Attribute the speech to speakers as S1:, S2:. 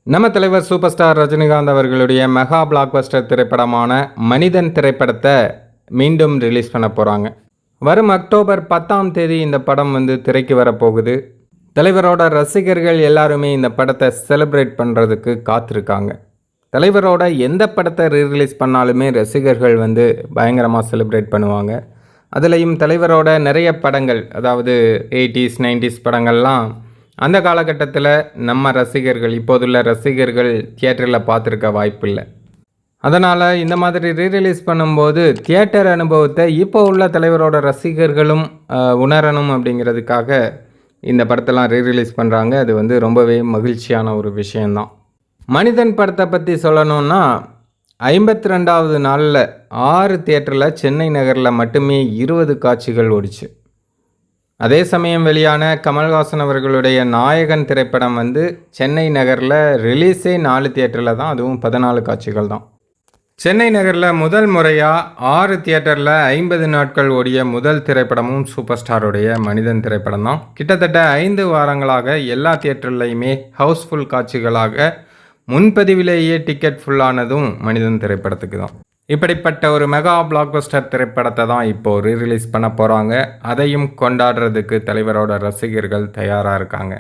S1: நம்ம தலைவர் super star Rajinikanth அவர்களுடைய மெகா பிளாக்பஸ்டர் திரைப்படமான மனிதன் திரைப்படத்தை மீண்டும் ரிலீஸ் பண்ண போகிறாங்க. வரும் அக்டோபர் 10ஆம் தேதி இந்த படம் திரைக்கு வரப்போகுது. தலைவரோட ரசிகர்கள் எல்லாருமே இந்த படத்தை செலிப்ரேட் பண்ணுறதுக்கு காத்திருக்காங்க. தலைவரோட எந்த படத்தை ரீரிலீஸ் பண்ணாலுமே ரசிகர்கள் பயங்கரமாக செலிப்ரேட் பண்ணுவாங்க. அதுலேயும் தலைவரோட நிறைய படங்கள், அதாவது 80s 90s படங்கள்லாம் அந்த காலகட்டத்தில் நம்ம ரசிகர்கள், இப்போதுள்ள ரசிகர்கள் தியேட்டரில் பார்த்துருக்க வாய்ப்பு இல்லை. அதனால் இந்த மாதிரி ரீரிலீஸ் பண்ணும்போது தியேட்டர் அனுபவத்தை இப்போ உள்ள தலைவரோட ரசிகர்களும் உணரணும் அப்படிங்கிறதுக்காக இந்த படத்தெல்லாம் ரீரிலீஸ் பண்ணுறாங்க. அது ரொம்பவே மகிழ்ச்சியான ஒரு விஷயந்தான். மனிதன் படத்தை பற்றி சொல்லணுன்னா 52வது நாளில் 6 தியேட்டரில் சென்னை நகரில் மட்டுமே 20 காட்சிகள் ஓடிச்சு. அதே சமயம் வெளியான கமல்ஹாசன் அவர்களுடைய நாயகன் திரைப்படம் சென்னை நகரில் ரிலீஸே 4 தியேட்டரில் தான், அதுவும் 14 காட்சிகள் தான். சென்னை நகரில் முதல் முறையாக 6 தியேட்டரில் 50 நாட்கள் ஓடிய முதல் திரைப்படமும் சூப்பர் ஸ்டாருடைய மனிதன் திரைப்படம் தான். கிட்டத்தட்ட 5 வாரங்களாக எல்லா தியேட்டர்லையுமே ஹவுஸ்ஃபுல் காட்சிகளாக முன்பதிவிலேயே டிக்கெட் ஃபுல்லானதும் மனிதன் திரைப்படத்துக்கு தான். இப்படிப்பட்ட ஒரு மெகா பிளாக்பஸ்டர் திரைப்படத்தை தான் இப்போது ரீரிலீஸ் பண்ண போகிறாங்க. அதையும் கொண்டாடுறதுக்கு தலைவரோட ரசிகர்கள் தயாராக இருக்காங்க.